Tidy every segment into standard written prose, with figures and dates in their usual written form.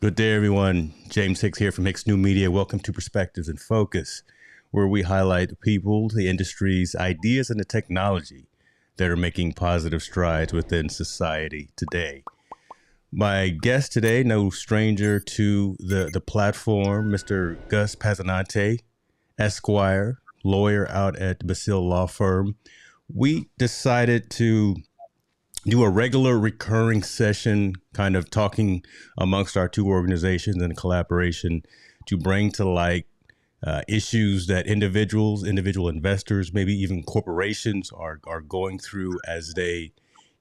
Good day, everyone. James Hicks here from Hicks New Media. Welcome to Perspectives in Focus, where we highlight the people, the industries, ideas, and the technology that are making positive strides within society today. My guest today, no stranger to the platform, Mr. Gus Passanante, Esquire, lawyer out at the Basile law firm. We decided to do a regular recurring session, kind of talking amongst our two organizations in collaboration to bring to light issues that individual investors, maybe even corporations are going through as they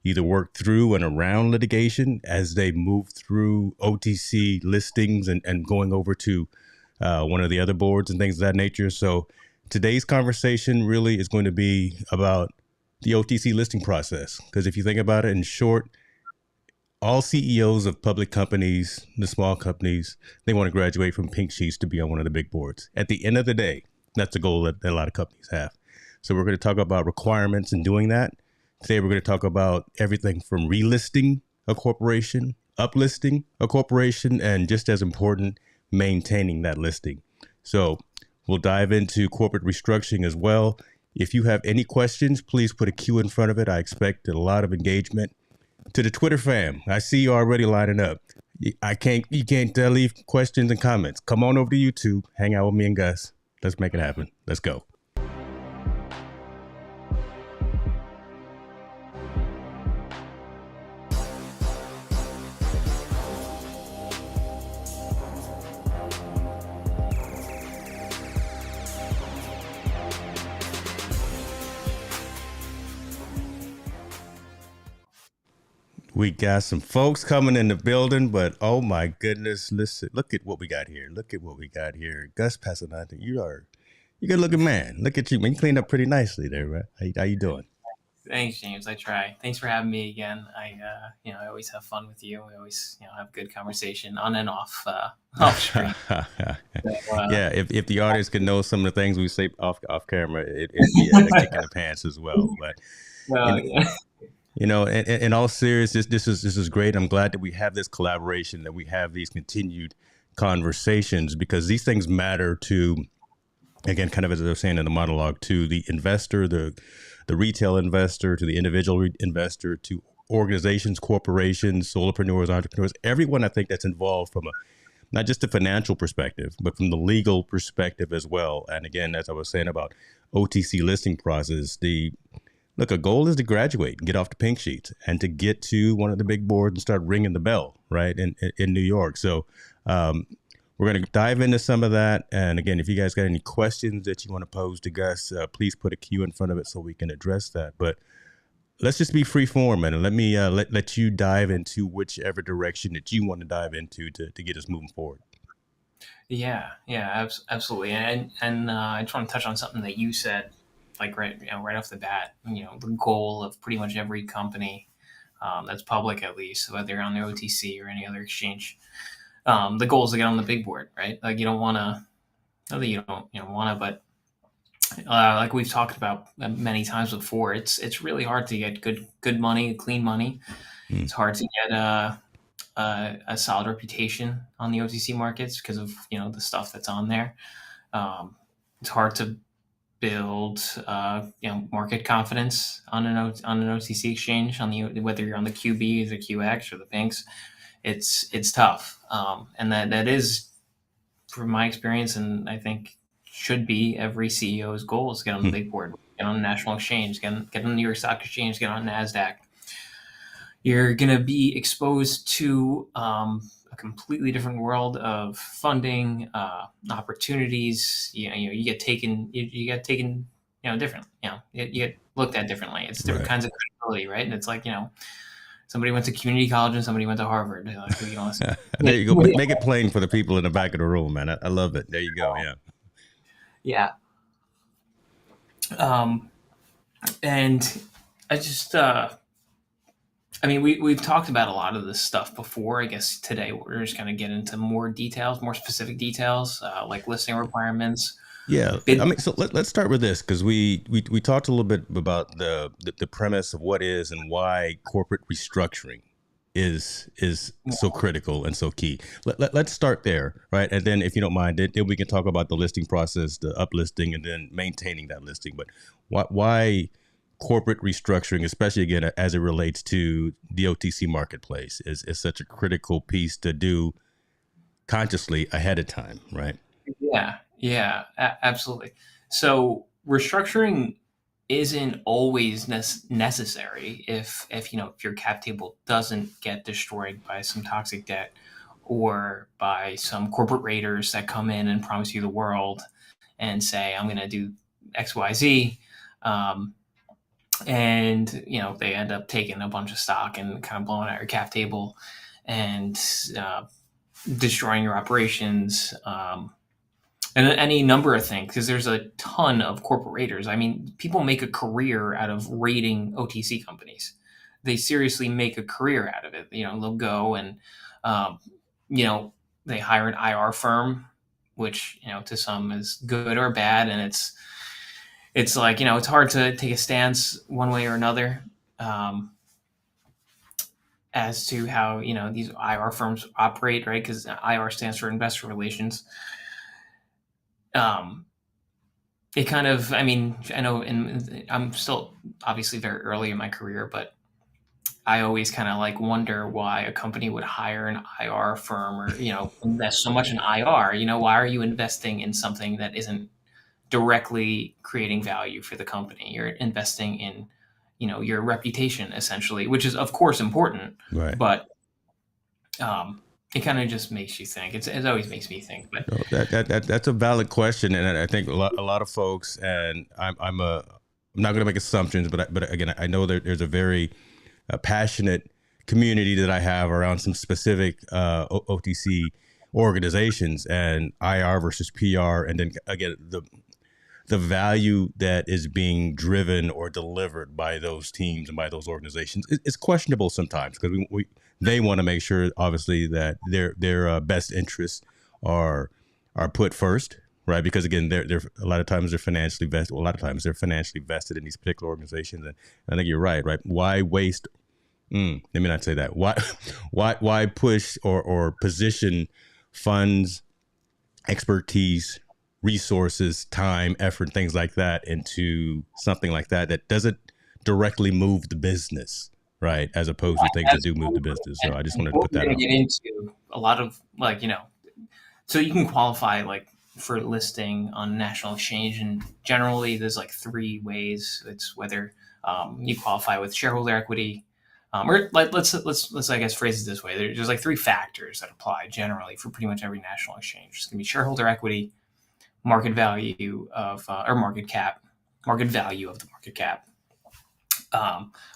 either work through and around litigation, as they move through OTC listings and going over to one of the other boards and things of that nature. So today's conversation really is going to be about the OTC listing process. Because if you think about it in short, all CEOs of public companies, the small companies, they want to graduate from pink sheets to be on one of the big boards. At the end of the day, that's the goal that a lot of companies have. So we're going to talk about requirements in doing that. Today, we're going to talk about everything from relisting a corporation, uplisting a corporation, and just as important, maintaining that listing. So we'll dive into corporate restructuring as well. If you have any questions, please put a Q in front of it. I expect a lot of engagement. To the Twitter fam, I see you already lining up. You can't leave questions and comments. Come on over to YouTube, hang out with me and Gus. Let's make it happen. Let's go. We got some folks coming in the building, but oh my goodness, listen, look at what we got here. Look at what we got here. Gus Passanante, you're a good looking man. Look at you, man. You cleaned up pretty nicely there, right? How you doing? Thanks, James. I try. Thanks for having me again. I always have fun with you. We always, have good conversation on and off, off screen. So, Yeah, if the audience could know some of the things we say off camera, it'd be a kick in the pants as well. But yeah. in all seriousness, this is great. I'm glad that we have this collaboration, that we have these continued conversations, because these things matter to, again, kind of as I was saying in the monologue, to the investor, the retail investor, to the individual investor, to organizations, corporations, solopreneurs, entrepreneurs, everyone I think that's involved from not just a financial perspective, but from the legal perspective as well. And again, as I was saying about OTC listing process, a goal is to graduate and get off the pink sheets and to get to one of the big boards and start ringing the bell, right, in New York. So we're going to dive into some of that. And again, if you guys got any questions that you want to pose to Gus, please put a Q in front of it so we can address that. But let's just be free form, and let me let you dive into whichever direction that you want to dive into to get us moving forward. Yeah, absolutely. And I just want to touch on something that you said, like right off the bat. The goal of pretty much every company that's public, at least, whether you're on the OTC or any other exchange, the goal is to get on the big board, right? Like you don't want to, not that you don't want to, but like we've talked about many times before, it's really hard to get good money, clean money. It's hard to get a solid reputation on the OTC markets because of the stuff that's on there. It's hard to build market confidence on an OTC exchange, whether you're on the QB, the QX, or the pinks. It's tough, and that is, from my experience, and I think should be every CEO's goal, is to get on the big board, get on the national exchange, get on the New York Stock Exchange, get on NASDAQ. You're going to be exposed to a completely different world of funding, opportunities. You get taken different. You get looked at differently. It's different kinds of credibility, right? And it's like, somebody went to community college and somebody went to Harvard. There you go. Make it plain for the people in the back of the room, man. I love it. There you go. Yeah. And I just, we've talked about a lot of this stuff before. I guess today we're just going to get into more specific details, like listing requirements. Yeah, so let's start with this, because we talked a little bit about the premise of what is and why corporate restructuring is so critical and so key. Let's start there, right? And then, if you don't mind, then we can talk about the listing process, the uplisting, and then maintaining that listing. But why corporate restructuring, especially again as it relates to the OTC marketplace, is such a critical piece to do consciously ahead of time, right? Yeah, yeah, absolutely. So restructuring isn't always necessary if if your cap table doesn't get destroyed by some toxic debt or by some corporate raiders that come in and promise you the world and say I'm going to do XYZ, um, and they end up taking a bunch of stock and kind of blowing out your cap table and uh, destroying your operations. And any number of things, because there's a ton of corporate raiders. I mean, people make a career out of raiding OTC companies. They seriously make a career out of it. They'll go and, um, you know, they hire an IR firm, which to some is good or bad, and it's like it's hard to take a stance one way or another. As to how these IR firms operate, right? Because IR stands for investor relations. Um, it kind of, I mean, I know I'm still obviously very early in my career, but I always kind of like wonder why a company would hire an IR firm or, invest so much in IR. Why are you investing in something that isn't directly creating value for the company? You're investing in, your reputation essentially, which is of course important, Right. but it kind of just makes you think. It always makes me think. But No, that's a valid question, and I think a lot of folks, and I'm not going to make assumptions, but again, I know there's a very passionate community that I have around some specific OTC organizations and IR versus PR, and then again the value that is being driven or delivered by those teams and by those organizations is questionable sometimes, because they want to make sure, obviously, that their best interests are put first, right? Because again, they're a lot of times they're financially vested. Well, a lot of times they're financially vested in these particular organizations, and I think you're right. Right? Why waste? Let me not say that. Why why push or position funds, expertise, resources, time, effort, things like that into something like that doesn't directly move the business, right? As opposed to things that do move the business. So I just wanted to what put we're that going out. to get into a lot of so you can qualify for listing on national exchange, and generally there's three ways. It's whether you qualify with shareholder equity, or let's I guess phrase it this way. There's three factors that apply generally for pretty much every national exchange. It's going to be shareholder equity, market value of or market value of the market cap,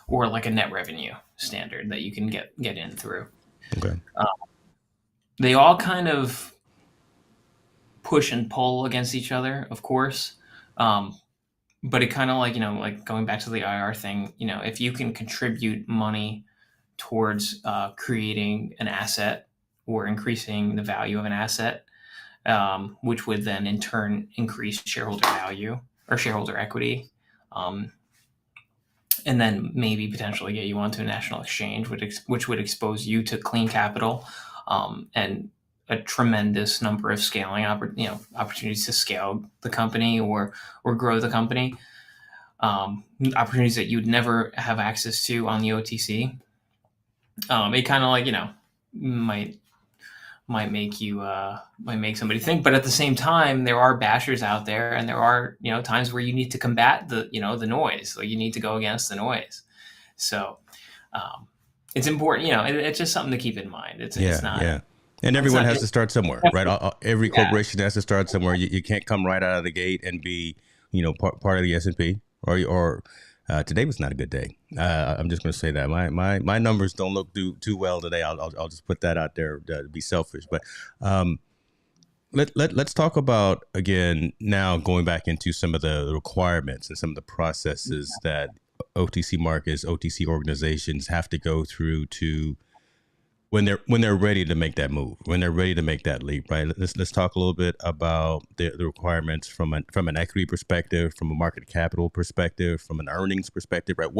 or a net revenue standard that you can get in through. Okay. They all kind of push and pull against each other, of course. But it kind of like going back to the IR thing, if you can contribute money towards creating an asset or increasing the value of an asset, which would then in turn increase shareholder value or shareholder equity, and then maybe potentially get you onto a national exchange, which would expose you to clean capital, and a tremendous number of scaling opportunities to scale the company or grow the company, opportunities that you'd never have access to on the OTC. It kind of might make you might make somebody think, but at the same time there are bashers out there, and there are times where you need to combat the the noise. Like, you need to go against the noise. So it's important. It's just something to keep in mind. It's not. Yeah. And everyone has to start somewhere, right? Every Yeah. corporation has to start somewhere. You can't come right out of the gate and be, part of the S&P, or today was not a good day. I'm just going to say that my numbers don't look too well today. I'll just put that out there to be selfish. But let's talk about, again, now going back into some of the requirements and some of the processes that OTC markets, OTC organizations have to go through to when they're ready to make that move, when they're ready to make that leap, right? Let's talk a little bit about the requirements from an equity perspective, from a market capital perspective, from an earnings perspective, right?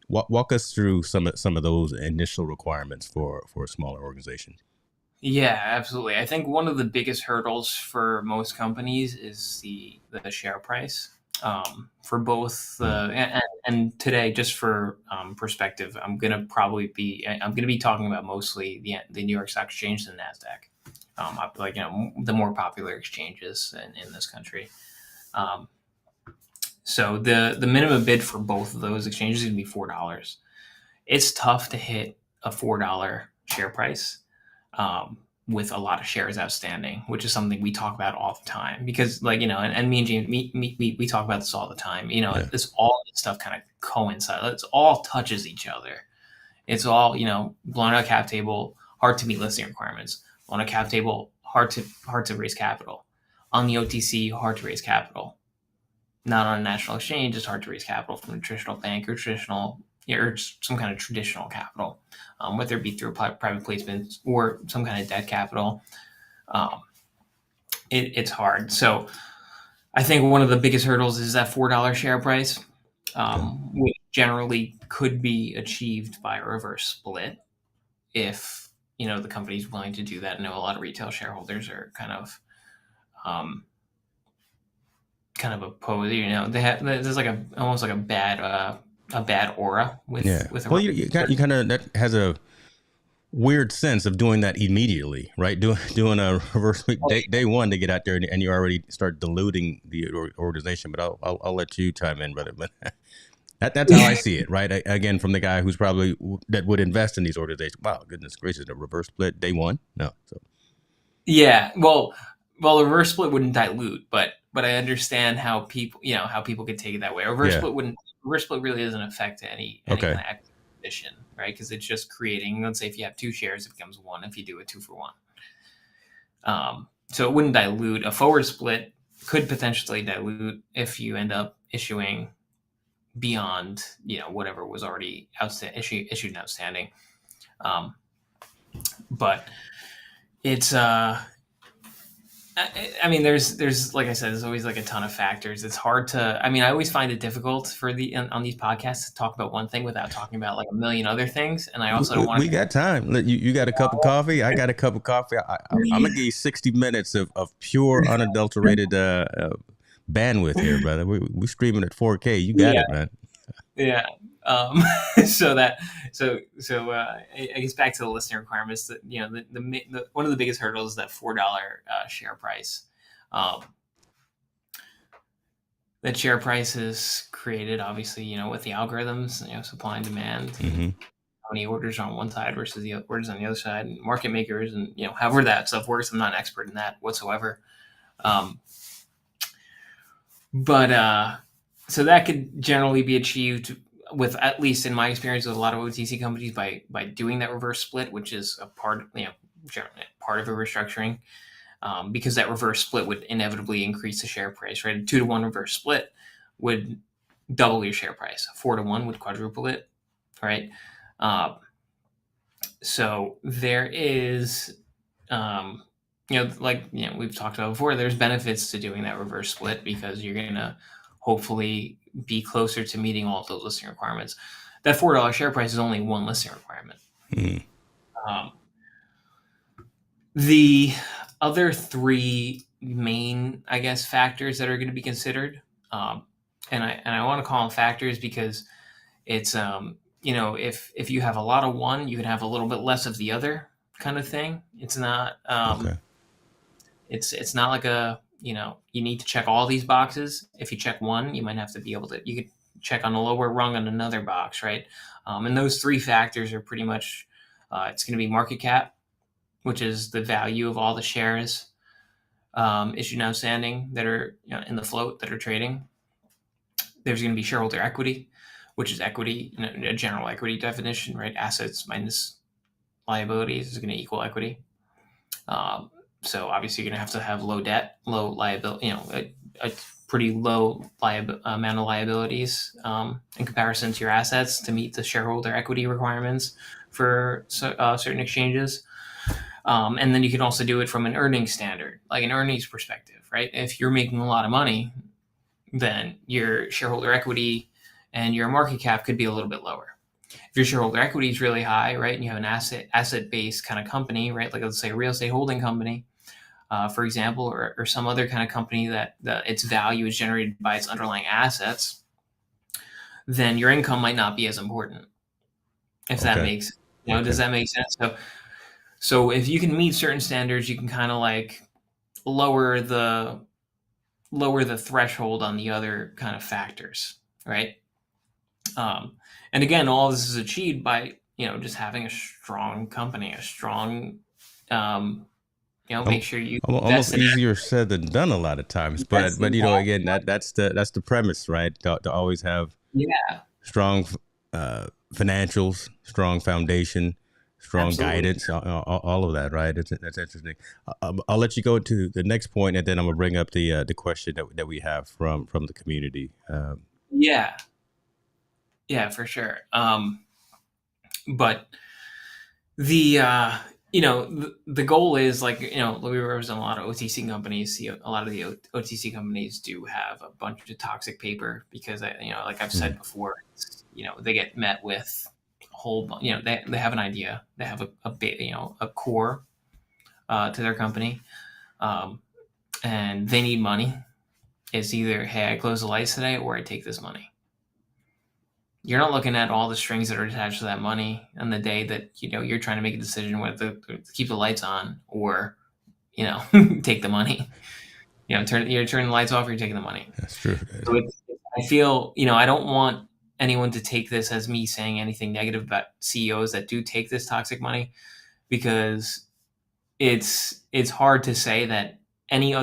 Walk us through some of those initial requirements for a smaller organization. Yeah, absolutely. I think one of the biggest hurdles for most companies is the share price. For both and today, just for perspective, I'm gonna be talking about mostly the New York Stock Exchange and Nasdaq, like the more popular exchanges in this country. Um, so the minimum bid for both of those exchanges is gonna be $4. It's tough to hit a $4 share price with a lot of shares outstanding, which is something we talk about all the time because, like, and me and James, we talk about this all the time. Yeah. This all this stuff kind of coincides. It all touches each other. It's all, blown out cap table, hard to meet listing requirements. On a cap table, hard to raise capital. On the OTC, hard to raise capital. Not on a national exchange, it's hard to raise capital from a traditional bank or some kind of traditional capital, whether it be through private placements or some kind of debt capital. It's hard. So I think one of the biggest hurdles is that $4 share price, which generally could be achieved by a reverse split if the company's willing to do that. I know a lot of retail shareholders are kind of opposed. There's like almost like a bad aura with well, you kind of, that has a weird sense of doing that immediately, right? Doing a reverse split day one to get out there and you already start diluting the organization. But I'll let you chime in, brother. But that's how I see it, right? Again, from the guy who's probably that would invest in these organizations. Wow, goodness gracious, a reverse split day one? No. So yeah, well, a reverse split wouldn't dilute, but I understand how people could take it that way. A reverse split really doesn't affect any kind of equity position, right? Because it's just creating. Let's say if you have two shares, it becomes one. If you do a 2-for-1, so it wouldn't dilute. A forward split could potentially dilute if you end up issuing beyond whatever was already issued and outstanding. But it's I mean, there's like I said, there's always like a ton of factors. It's hard to. I mean, I always find it difficult on these podcasts to talk about one thing without talking about like a million other things. And I also don't want. We got time. You got a cup of coffee. I got a cup of coffee. I'm gonna give you 60 minutes of pure, unadulterated bandwidth here, brother. We streaming at 4K. You got it, man. Yeah. So I guess back to the listing requirements. That the one of the biggest hurdles is that $4 share price. That share price is created obviously with the algorithms, supply and demand. Mm-hmm. How many orders are on one side versus the orders on the other side, and market makers, and however that stuff works. I'm not an expert in that whatsoever. But so that could generally be achieved with, at least in my experience with a lot of OTC companies, by doing that reverse split, which is a part of a restructuring, because that reverse split would inevitably increase the share price. Right, a 2-to-1 reverse split would double your share price. 4-to-1 would quadruple it. Right, so there is. We've talked about before, there's benefits to doing that reverse split because you're going to hopefully be closer to meeting all of those listing requirements. That $4 share price is only one listing requirement. The other three main, I guess, factors that are going to be considered, and I want to call them factors because it's, if you have a lot of one, you can have a little bit less of the other kind of thing. It's not, it's not like you need to check all these boxes. If you check one, you might have to be able to, you could check on a lower rung on another box, right? And those three factors are pretty much, it's going to be market cap, which is the value of all the shares issued and outstanding that are in the float that are trading. There's going to be shareholder equity, which is equity, a general equity definition, right? Assets minus liabilities is going to equal equity. So obviously you're going to have low debt, low liability, a pretty low amount of liabilities in comparison to your assets to meet the shareholder equity requirements for certain exchanges. And then you can also do it from an earnings standard, like an earnings perspective, right? If you're making a lot of money, then your shareholder equity and your market cap could be a little bit lower. If your shareholder equity is really high, right, and you have an asset based kind of company, right, like let's say a real estate holding company, for example, or some other kind of company that its value is generated by its underlying assets, then your income might not be as important. If that Okay. makes, does Okay. that make sense? So if you can meet certain standards, you can kind of like lower the lower the threshold on the other kind of factors, right? Um, and again, all this is achieved by just having a strong company, a strong, um, make Um, sure you Almost invest in easier said than done a lot of times, that's but again, that's the premise, right? To always have yeah, strong financials, strong foundation, strong absolutely. guidance, all of that, right? That's interesting. I'll let you go to the next point, and then I'm gonna bring up the question that we have from the community. Yeah, yeah, for sure. But the the goal is like we represent a lot of OTC companies. See, a lot of the OTC companies do have a bunch of toxic paper because like I've Mm, said before, they get met with a whole they have an idea, they have a core to their company, um, and they need money. It's either hey, I close the lights today, or I take this money. You're not looking at all the strings that are attached to that money on the day that you're trying to make a decision whether to keep the lights on or you know take the money. You're turning the lights off or you're taking the money. that's true. So I feel I don't want anyone to take this as me saying anything negative about CEOs that do take this toxic money, because it's hard to say that any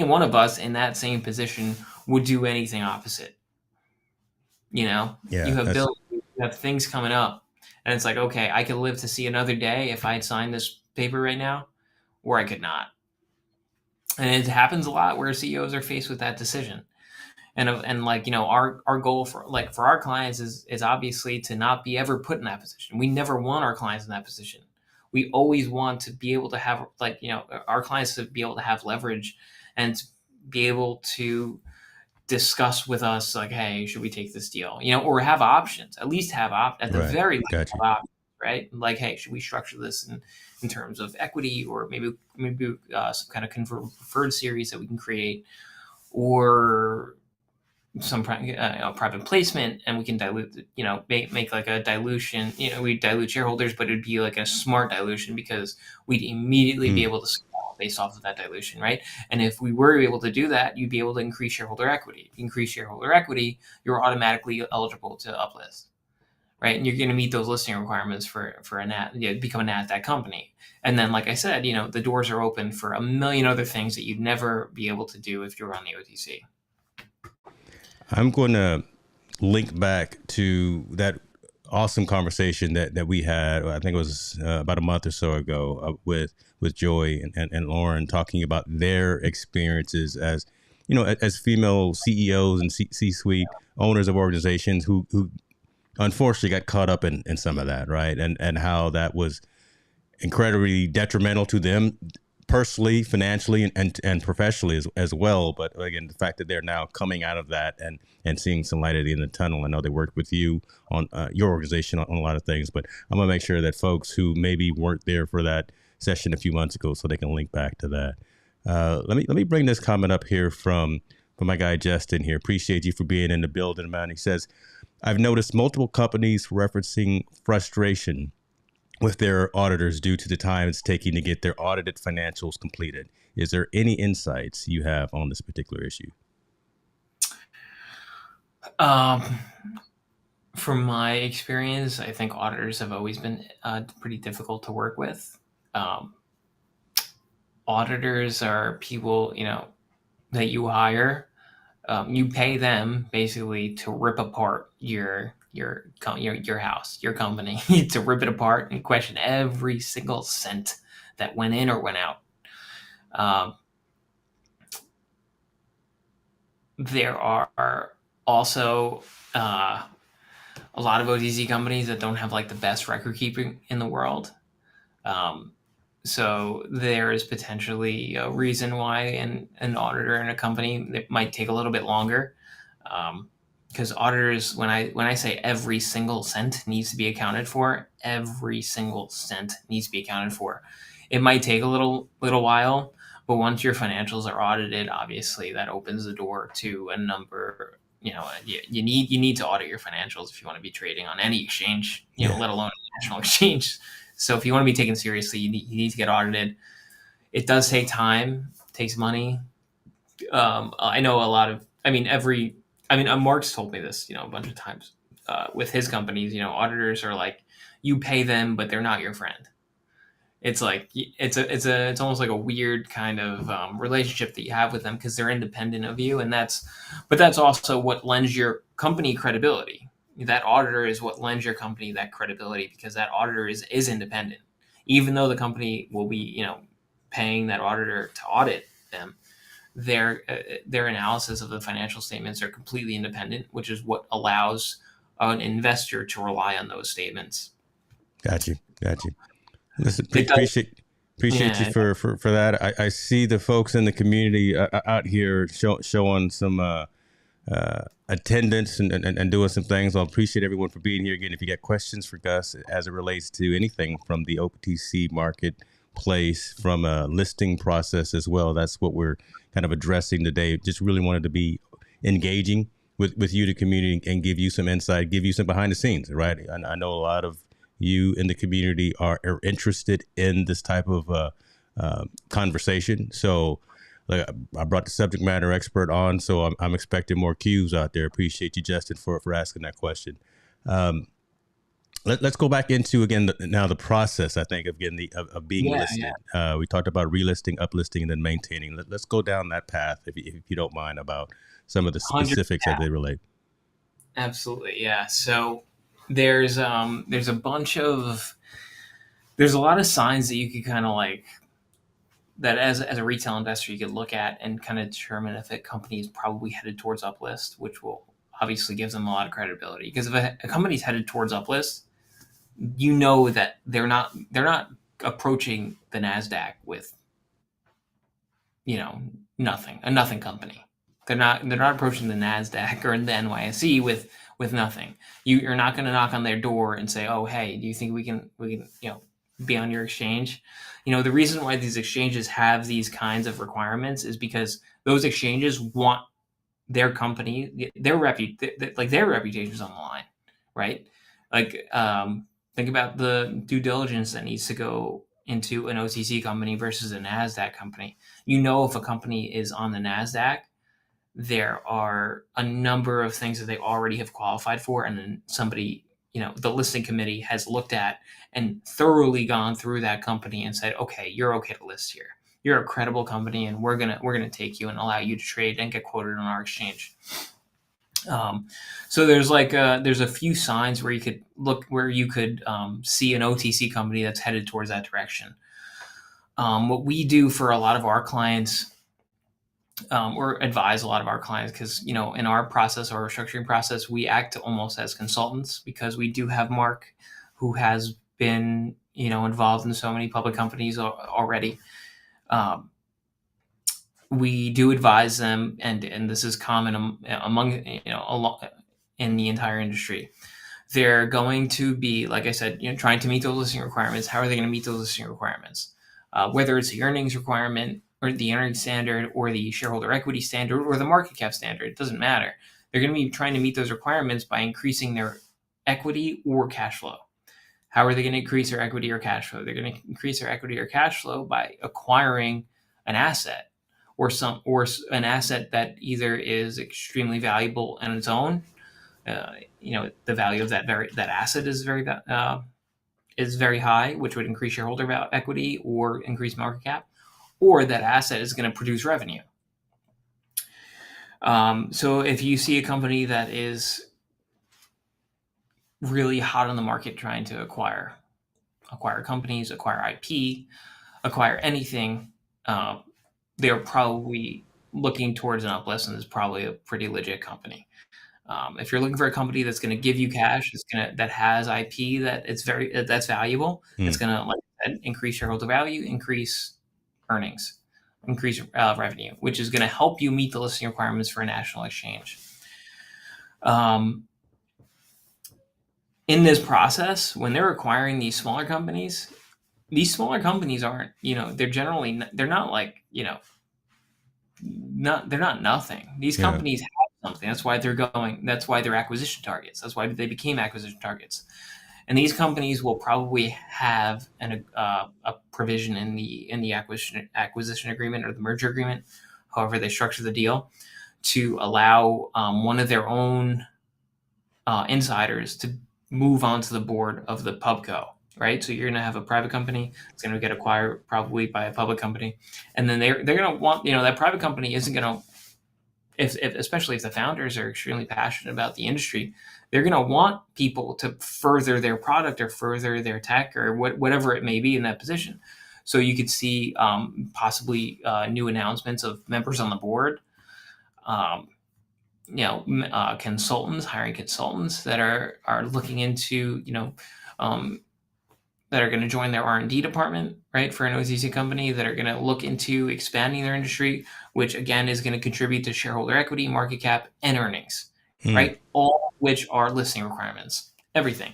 one of us in that same position would do anything opposite. You Yeah, have that's bills, you have things coming up, and it's like, okay, I could live to see another day if I'd signed this paper right now, or I could not. And it happens a lot where CEOs are faced with that decision. And like our goal for our clients is obviously to not be ever put in that position. We never want our clients in that position. We always want to be able to have our clients to be able to have leverage and to be able to discuss with us like, hey, should we take this deal? Or have options. At least at the right. very least Got you. have options, right? Like, hey, should we structure this in terms of equity, or maybe some kind of preferred series that we can create, or some private placement, and we can dilute, make like a dilution. We dilute shareholders, but it'd be like a smart dilution because we'd immediately be Mm. able to scale based off of that dilution, right? And if we were able to do that, you'd be able to increase shareholder equity. If you increase shareholder equity, you're automatically eligible to uplist, right? And you're going to meet those listing requirements for a become a Nasdaq company. And then, like I said, the doors are open for a million other things that you'd never be able to do if you're on the OTC. I'm going to link back to that awesome conversation that we had. I think it was about a month or so ago with Joy and Lauren, talking about their experiences as as female CEOs and C-suite owners of organizations who unfortunately got caught up in some of that, right? And how that was incredibly detrimental to them personally, financially, and professionally as well. But again, the fact that they're now coming out of that and seeing some light at the end of the tunnel. I know they worked with you on your organization on a lot of things, but I'm gonna make sure that folks who maybe weren't there for that session a few months ago, so they can link back to that. Let me bring this comment up here from my guy Justin here. Appreciate you for being in the building, man. He says, I've noticed multiple companies referencing frustration with their auditors due to the time it's taking to get their audited financials completed. Is there any insights you have on this particular issue? Um, From my experience, I think auditors have always been pretty difficult to work with. Um, Auditors are people, that you hire. You pay them basically to rip apart your house, your company, to rip it apart and question every single cent that went in or went out. Um, there are also uh, a lot of OTC companies that don't have like the best record keeping in the world. Um, so there is potentially a reason why an auditor in a company it might take a little bit longer. Because auditors, when I say every single cent needs to be accounted for, every single cent needs to be accounted for. It might take a little while, but once your financials are audited, obviously that opens the door to a number. You need to audit your financials if you want to be trading on any exchange, Yeah. let alone a national exchange. So if you want to be taken seriously, you need to get audited. It does take time, takes money. I know a lot of. Mark's told me this, a bunch of times. With his companies, auditors are like, you pay them, but they're not your friend. It's like it's almost like a weird kind of relationship that you have with them because they're independent of you, but that's also what lends your company credibility. That auditor is what lends your company that credibility because that auditor is independent, even though the company will be paying that auditor to audit them. Their analysis of the financial statements are completely independent, which is what allows an investor to rely on those statements. Got you. Got you. Listen, It does, appreciate you yeah. for that. I see the folks in the community out here showing some attendance and doing some things. I appreciate everyone for being here. Again, if you got questions for Gus as it relates to anything from the OTC marketplace, from a listing process as well, that's what we're kind of addressing today. Just really wanted to be engaging with you, the community, and give you some insight, give you some behind the scenes, right? I know a lot of you in the community are interested in this type of conversation. So like, I brought the subject matter expert on, so I'm expecting more cues out there. Appreciate you, Justin, for asking that question. Um, let's go back into again now the process. I think of being Yeah, yeah, listed. We talked about relisting, uplisting, and then maintaining. Let's go down that path if you don't mind about some of the 100. specifics as they relate. Absolutely, yeah. So there's a bunch of there's a lot of signs that you could kind of like that as a retail investor you could look at and kind of determine if a company is probably headed towards uplist, which will obviously give them a lot of credibility. Because if a company's headed towards uplist, you know that they're not approaching the Nasdaq with a nothing company. They're not approaching the Nasdaq or the NYSE with nothing. You're not going to knock on their door and say, "Oh, hey, do you think we can be on your exchange?" The reason why these exchanges have these kinds of requirements is because those exchanges want their company, their reputation's on the line, right? Like, think about the due diligence that needs to go into an OTC company versus a Nasdaq company. If a company is on the Nasdaq, there are a number of things that they already have qualified for, and then somebody, the listing committee has looked at and thoroughly gone through that company and said, okay, you're okay to list here. You're a credible company, and we're gonna take you and allow you to trade and get quoted on our exchange. So there's a few signs where you could look where you could see an OTC company that's headed towards that direction. What we do for a lot of our clients, or advise a lot of our clients, because in our process, our restructuring process, we act almost as consultants because we do have Mark, who has been involved in so many public companies already. Um, we do advise them, and this is common among a lot in the entire industry. They're going to be, like I said, trying to meet those listing requirements. How are they going to meet those listing requirements? Whether it's the earnings requirement or the earnings standard or the shareholder equity standard or the market cap standard, it doesn't matter. They're going to be trying to meet those requirements by increasing their equity or cash flow. How are they going to increase their equity or cash flow? They're going to increase their equity or cash flow by acquiring an asset or an asset that either is extremely valuable on its own. The value of that asset is very high, which would increase shareholder equity or increase market cap, or that asset is going to produce revenue. So if you see a company that is really hot on the market trying to acquire companies, acquire IP, acquire anything, they're probably looking towards an uplist, and is probably a pretty legit company. If you're looking for a company that's going to give you cash, that has IP that's valuable, it's Mm. going to, like I said, increase shareholder value, increase earnings, increase revenue, which is going to help you meet the listing requirements for a national exchange. In this process, when they're acquiring these smaller companies aren't, they're not like, they're not nothing. These Yeah. companies have something. That's why they're acquisition targets. That's why they became acquisition targets. And these companies will probably have a provision in the acquisition agreement or the merger agreement, however they structure the deal, to allow one of their own insiders to move onto the board of the pubco. Right, so you're going to have a private company. It's going to get acquired probably by a public company, and then they're going to want, that private company isn't going to, if especially if the founders are extremely passionate about the industry, they're going to want people to further their product or further their tech or whatever it may be in that position. So you could see possibly new announcements of members on the board, consultants, hiring consultants that are looking into, that are going to join their R&D department, right, for an OTC company, that are going to look into expanding their industry, which again is going to contribute to shareholder equity, market cap, and earnings, right? All of which are listing requirements, everything.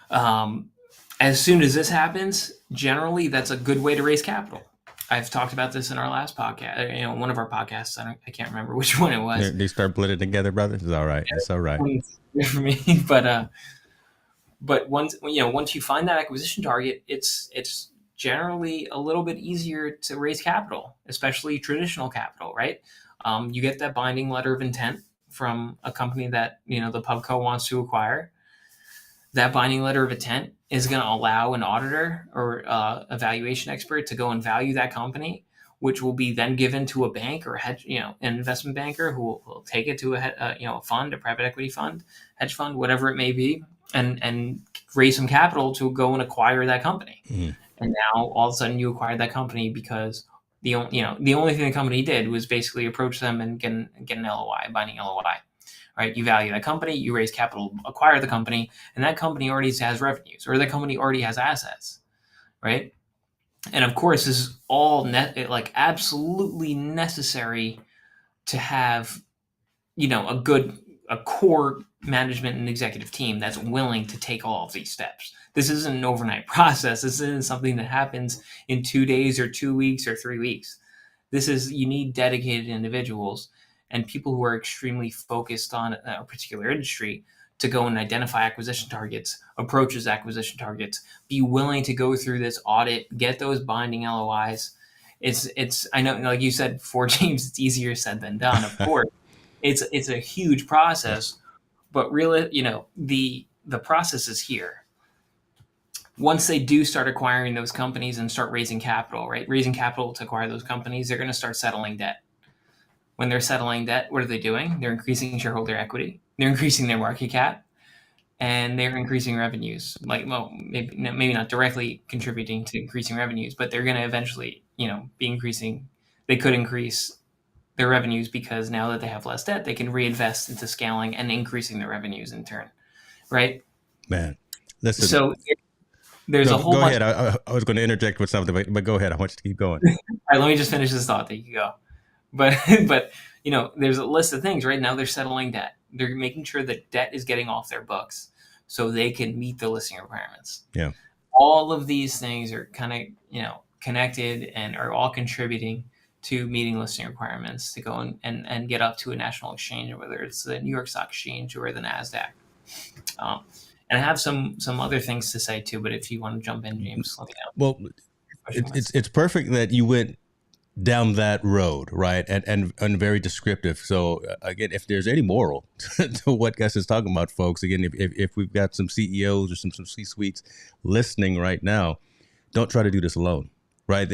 As soon as this happens, generally that's a good way to raise capital. I've talked about this in our last podcast, one of our podcasts. I can't remember which one it was. They start blending together, brother. It's all right. It's all right. For me, but once you find that acquisition target, it's generally a little bit easier to raise capital, especially traditional capital, right? You get that binding letter of intent from a company that the pubco wants to acquire. That binding letter of intent is going to allow an auditor or a valuation expert to go and value that company, which will be then given to a bank or an investment banker who will take it to a fund, a private equity fund, hedge fund, whatever it may be, and raise some capital to go and acquire that company. Mm. And now all of a sudden you acquired that company because the only thing the company did was basically approach them and get an LOI, binding LOI. Right? You value that company, you raise capital, acquire the company, and that company already has revenues, or that company already has assets, right? And of course, this is all absolutely necessary to have, a core management and executive team that's willing to take all of these steps. This isn't an overnight process. This isn't something that happens in 2 days or 2 weeks or 3 weeks. You need dedicated individuals and people who are extremely focused on a particular industry to go and identify acquisition targets, approach those acquisition targets, be willing to go through this audit, get those binding LOIs. I know, like you said before, James, it's easier said than done. Of course, it's a huge process, but really, the process is here. Once they do start acquiring those companies and start raising capital, right? Raising capital to acquire those companies, they're going to start settling debt. When they're settling debt, what are they doing? They're increasing shareholder equity. They're increasing their market cap, and they're increasing revenues. Maybe not directly contributing to increasing revenues, but they're going to eventually, be increasing. They could increase their revenues because now that they have less debt, they can reinvest into scaling and increasing their revenues in turn, right? Man, listen. So there's a whole. Go ahead. I was going to interject with something, but go ahead. I want you to keep going. All right, let me just finish this thought. There you go. But there's a list of things right now. They're settling debt. They're making sure that debt is getting off their books so they can meet the listing requirements. Yeah. All of these things are kind of, connected and are all contributing to meeting listing requirements to go and get up to a national exchange, whether it's the New York Stock Exchange or the NASDAQ. And I have some other things to say too, but if you want to jump in, James, let me know. Well, it's perfect that you went down that road, right? And very descriptive. So again, if there's any moral to what Gus is talking about, folks, again, if we've got some CEOs or some C-suites listening right now, don't try to do this alone, right?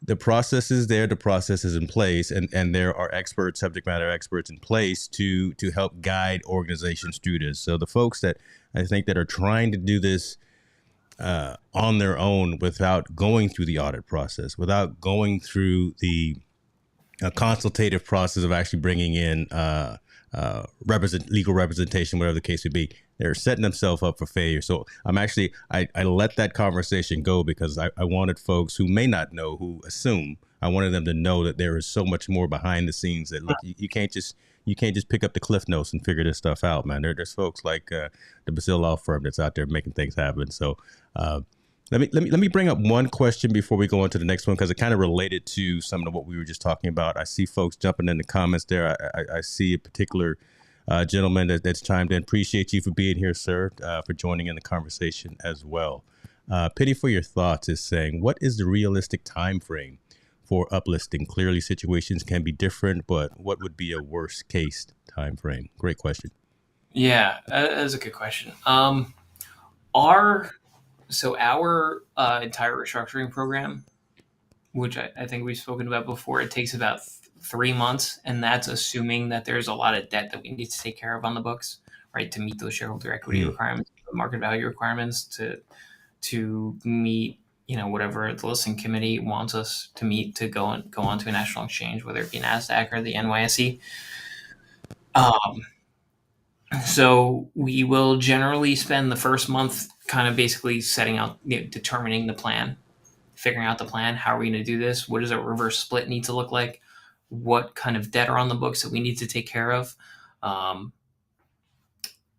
The process is there, the process is in place, and there are experts, subject matter experts in place to help guide organizations through this. So the folks that I think that are trying to do this on their own without going through the audit process, without going through the a consultative process of actually bringing in legal representation, whatever the case would be. They're setting themselves up for failure. So I let that conversation go because I wanted folks who may not know, who assume, I wanted them to know that there is so much more behind the scenes. That look, you can't just pick up the cliff notes and figure this stuff out, man. There's folks like the Basile law firm that's out there making things happen. So let me bring up one question before we go on to the next one, because it kind of related to some of what we were just talking about. I see folks jumping in the comments there. I see a particular gentleman that's chimed in. Appreciate you for being here, sir, for joining in the conversation as well. Pity for your thoughts is saying, what is the realistic time frame for uplisting? Clearly, situations can be different, but what would be a worst case time frame? Great question. Yeah, that's a good question. Our entire restructuring program, which I think we've spoken about before, it takes about 3 months, and that's assuming that there's a lot of debt that we need to take care of on the books, right, to meet those shareholder equity requirements, the market value requirements, to meet whatever the listing committee wants us to meet to go on to a national exchange, whether it be NASDAQ or the NYSE. So we will generally spend the first month kind of basically setting out, determining the plan, figuring out the plan. How are we going to do this? What does a reverse split need to look like? What kind of debt are on the books that we need to take care of?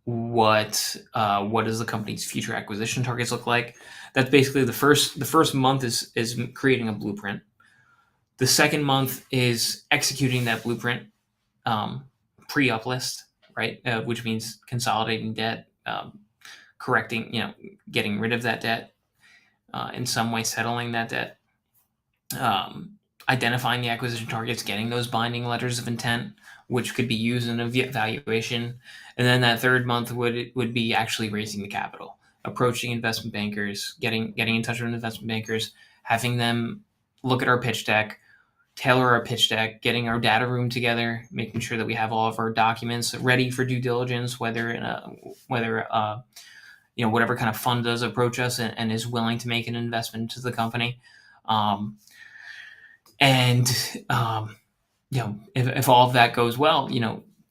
What does the company's future acquisition targets look like? That's basically the first month is creating a blueprint. The second month is executing that blueprint pre-uplist, right? Which means consolidating debt, correcting, getting rid of that debt, in some way settling that debt, identifying the acquisition targets, getting those binding letters of intent, which could be used in a valuation. And then that third month would be actually raising the capital, approaching investment bankers, getting in touch with investment bankers, having them look at our pitch deck, tailor our pitch deck, getting our data room together, making sure that we have all of our documents ready for due diligence, whether whatever kind of fund does approach us and is willing to make an investment into the company. If all of that goes well,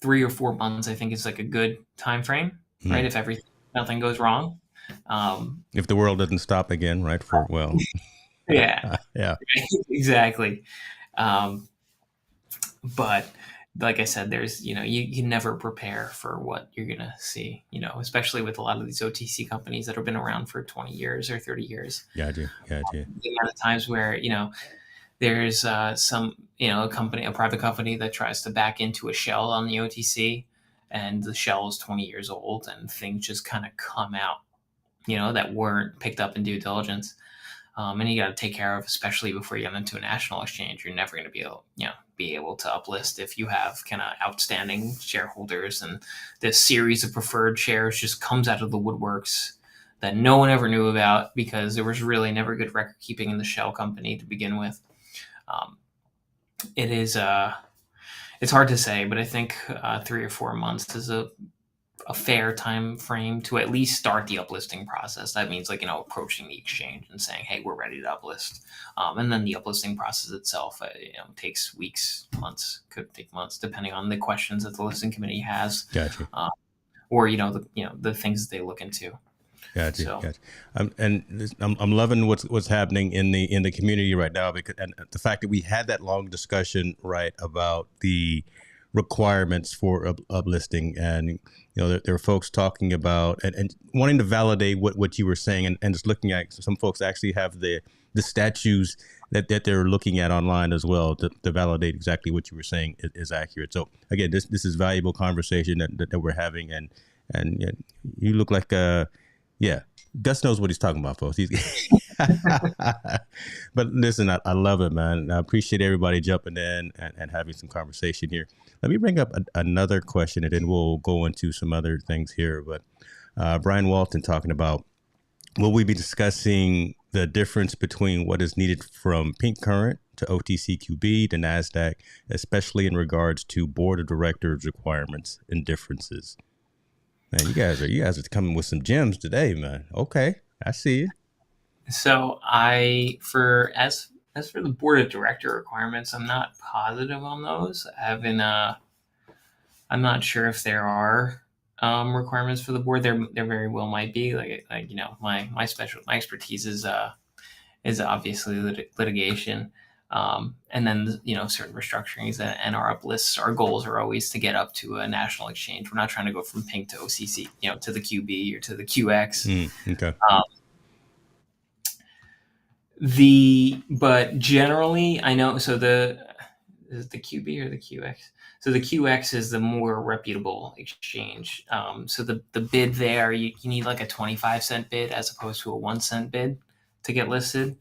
3 or 4 months, I think is like a good time frame, right? If nothing goes wrong. If the world doesn't stop again, right? Yeah. Yeah. Exactly. But like I said, there's, you can never prepare for what you're going to see, especially with a lot of these OTC companies that have been around for 20 years or 30 years. Gotcha. The amount of times where, there's a private company that tries to back into a shell on the OTC, and the shell is 20 years old and things just kind of come out, that weren't picked up in due diligence. And you got to take care of, especially before you get into a national exchange. You're never going to be able to uplist if you have kind of outstanding shareholders, and this series of preferred shares just comes out of the woodworks that no one ever knew about because there was really never good record keeping in the shell company to begin with. It's hard to say, but I think 3 or 4 months is a fair time frame to at least start the uplisting process. That means approaching the exchange and saying, hey, we're ready to uplist. And then the uplisting process itself, takes weeks, months, could take months, depending on the questions that the listing committee has. Gotcha. Or, the things that they look into. Gotcha. Gotcha. I'm loving what's happening in the community right now, because and the fact that we had that long discussion right about the requirements for uplisting, and there are folks talking about and wanting to validate what you were saying, and just looking at some folks actually have the statues that they're looking at online as well to validate exactly what you were saying is accurate. So again, this is valuable conversation that we're having, and you look like yeah, Gus knows what he's talking about, folks. But listen, I love it, man. I appreciate everybody jumping in and having some conversation here. Let me bring up another question, and then we'll go into some other things here. But Brian Walton talking about, will we be discussing the difference between what is needed from pink current to OTCQB to NASDAQ, especially in regards to board of directors requirements and differences? Man, you guys are coming with some gems today, man. Okay, I see you. So as as for the board of director requirements, I'm not positive on those. I'm not sure if there are requirements for the board. There very well might be. Like my expertise is obviously litigation. And then certain restructurings and our uplists. Our goals are always to get up to a national exchange. We're not trying to go from pink to OCC, to the QB or to the QX. Okay. But generally, I know. So is it the QB or the QX? So the QX is the more reputable exchange. So the bid there, you need like a 25-cent bid as opposed to a 1-cent bid to get listed.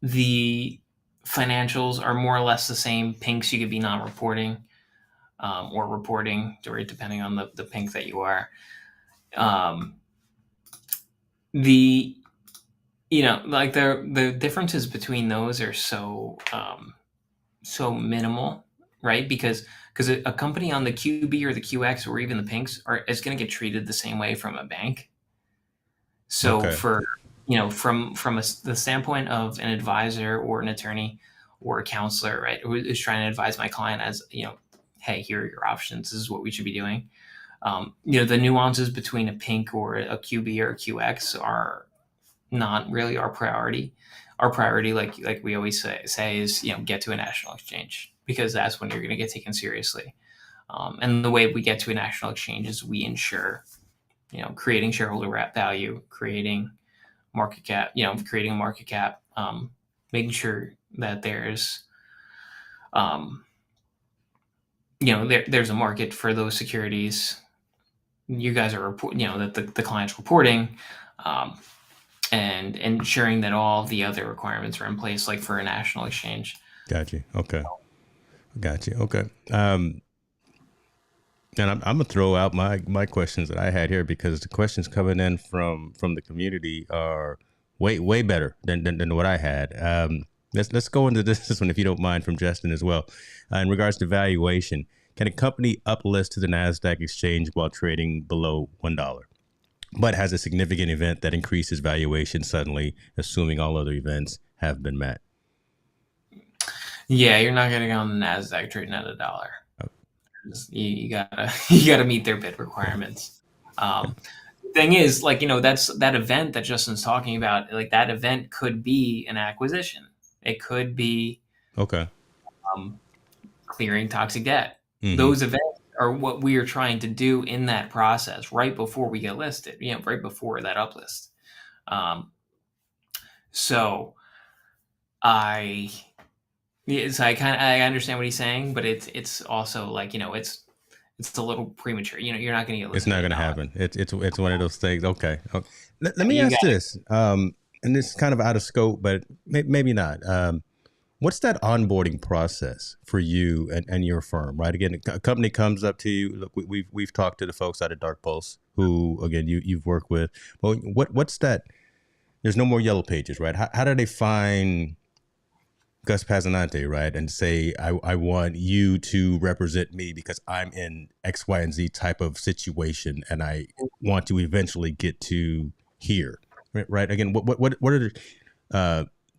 The financials are more or less the same. Pinks, you could be non-reporting or reporting, depending on the pink that you are. Like the differences between those are so minimal, right? Because a company on the QB or the QX or even the pinks is going to get treated the same way from a bank. So Okay. from the standpoint of an advisor or an attorney or a counselor, right, who is trying to advise my client as, hey, here are your options. This is what we should be doing. The nuances between a pink or a QB or a QX are not really our priority. Our priority, like we always say is, get to a national exchange, because that's when you're going to get taken seriously. And the way we get to a national exchange is we ensure, creating shareholder value, creating market cap, creating a market cap, making sure that there's, there's a market for those securities. You guys are that the client's reporting, and ensuring that all the other requirements are in place, like for a national exchange. Got you. Okay. Got you. Okay. And I'm gonna throw out my questions that I had here, because the questions coming in from the community are way better than what I had. Let's go into this one, if you don't mind, from Justin as well. In regards to valuation, can a company uplist to the NASDAQ exchange while trading below $1, but has a significant event that increases valuation suddenly, assuming all other events have been met? Yeah, you're not getting on the NASDAQ trading at $1. You gotta meet their bid requirements. Thing is, that's that event that Justin's talking about. Like, that event could be an acquisition. It could be Okay. Clearing toxic debt. Mm-hmm. Those events are what we are trying to do in that process right before we get listed. Right before that uplist. So I understand what he's saying, but it's also like, it's a little premature. You're not going to get listed. It's not going to happen. It's one of those things. Okay. Let me You ask got this. And this is kind of out of scope, but maybe not. What's that onboarding process for you and your firm? Right. Again, a company comes up to you. Look, we've talked to the folks out of Dark Pulse, who again you've worked with. Well, what's that? There's no more yellow pages, right? How do they find Gus Passanante, right, and say, I want you to represent me because I'm in X, Y, and Z type of situation, and I want to eventually get to here, right? Again, what are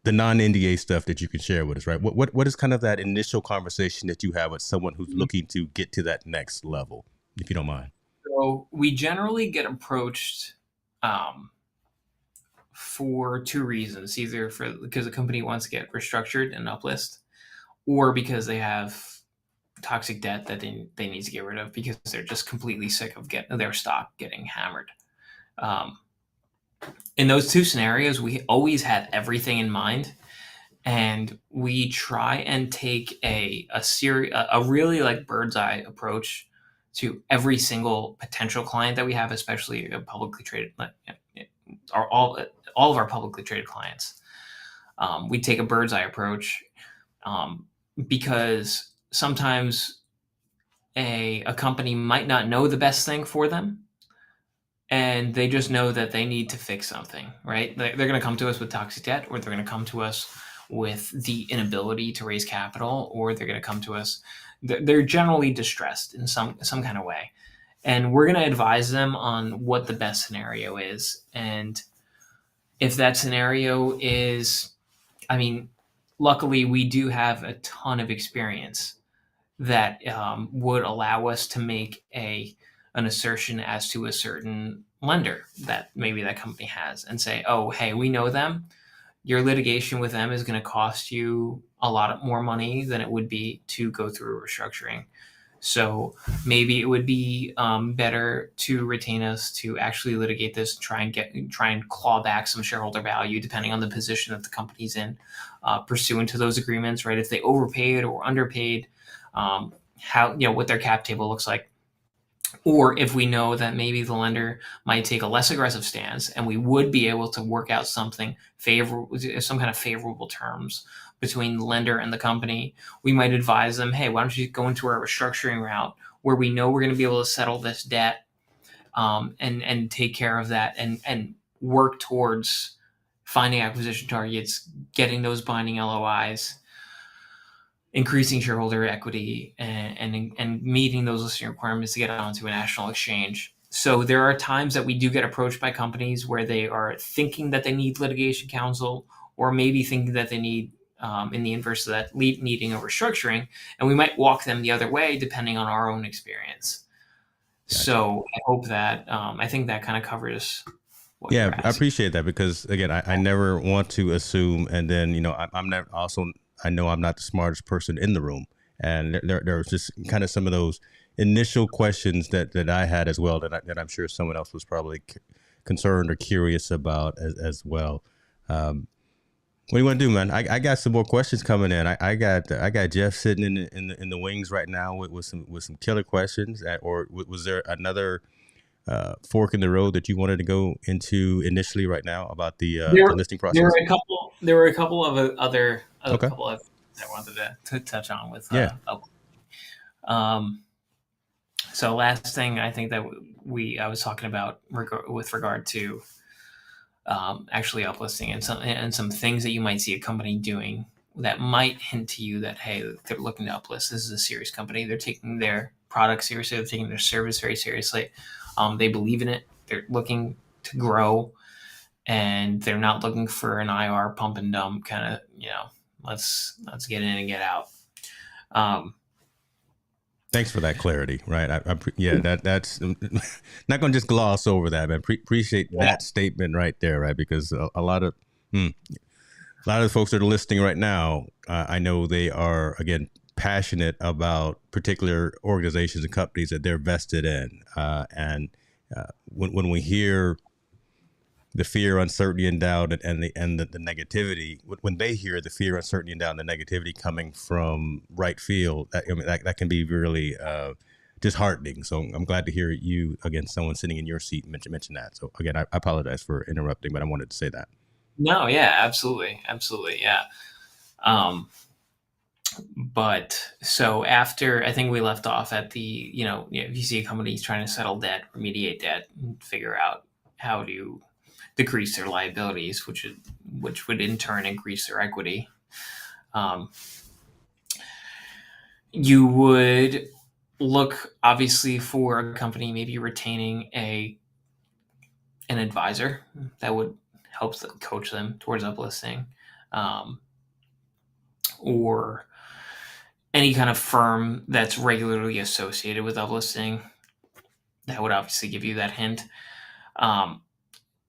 the non-NDA stuff that you can share with us, right? What is kind of that initial conversation that you have with someone who's looking to get to that next level, if you don't mind? So we generally get approached for two reasons: either because the company wants to get restructured and uplist, or because they have toxic debt that they need to get rid of because they're just completely sick of their stock getting hammered. In those two scenarios, we always have everything in mind, and we try and take a really like bird's eye approach to every single potential client that we have, especially a publicly traded, all of our publicly traded clients. We take a bird's eye approach, because sometimes a company might not know the best thing for them, and they just know that they need to fix something, right? They're going to come to us with toxic debt, or they're going to come to us with the inability to raise capital, or they're going to come to us. They're generally distressed in some kind of way. And we're going to advise them on what the best scenario is. And if that scenario is I mean, luckily we do have a ton of experience that would allow us to make an assertion as to a certain lender that maybe that company has and say, oh, hey, we know them. Your litigation with them is going to cost you a lot more money than it would be to go through a restructuring. So maybe it would be better to retain us to actually litigate this, try and claw back some shareholder value, depending on the position that the company's in, pursuant to those agreements. Right, if they overpaid or underpaid, how what their cap table looks like, or if we know that maybe the lender might take a less aggressive stance and we would be able to work out something favorable, some kind of favorable terms between the lender and the company, we might advise them, hey, why don't you go into our restructuring route where we know we're going to be able to settle this debt, and take care of that, and work towards finding acquisition targets, getting those binding LOIs, increasing shareholder equity, and meeting those listing requirements to get onto a national exchange. So there are times that we do get approached by companies where they are thinking that they need litigation counsel, or maybe thinking that they need, in the inverse of that, needing a restructuring, and we might walk them the other way depending on our own experience. Gotcha. So I hope that I think that kind of covers what you're Yeah, I asking. appreciate that because again, I never want to assume, and then I'm not also I know I'm not the smartest person in the room, and there was just kind of some of those initial questions that I had as well that I'm sure someone else was probably concerned or curious about as well. What do you want to do, man? I got some more questions coming in. I got Jeff sitting in the wings right now with some killer questions. Or was there another fork in the road that you wanted to go into initially right now about the There, listing there process? were a couple. There were a couple of a Okay. couple of things I wanted to touch on with. Yeah. Um, so last thing I think that I was talking about with regard to actually uplisting, and some things that you might see a company doing that might hint to you that, hey, they're looking to uplist. This is a serious company. They're taking their product seriously. They're taking their service very seriously. They believe in it. They're looking to grow, and they're not looking for an IR pump and dump kind of, let's get in and get out. Um, Thanks for that clarity. Right. Yeah. That's not going to just gloss over that, man. Appreciate yeah, that statement right there. Right. Because a lot of a lot of the folks that are listening right now, I know they are again passionate about particular organizations and companies that they're vested in, and when we hear the fear, uncertainty, and doubt, and the negativity. When they hear the fear, uncertainty, and doubt, and the negativity coming from right field, that can be really disheartening. So I'm glad to hear you again, someone sitting in your seat mention that. So again, I apologize for interrupting, but I wanted to say that. no, yeah, absolutely, absolutely, yeah. Um, but so after, I think we left off at the, if you see a company trying to settle debt, remediate debt, and figure out how to decrease their liabilities, which would in turn increase their equity. Um, you would look obviously for a company maybe retaining an advisor that would help them, coach them towards uplisting, or any kind of firm that's regularly associated with uplisting. That would obviously give you that hint. Um,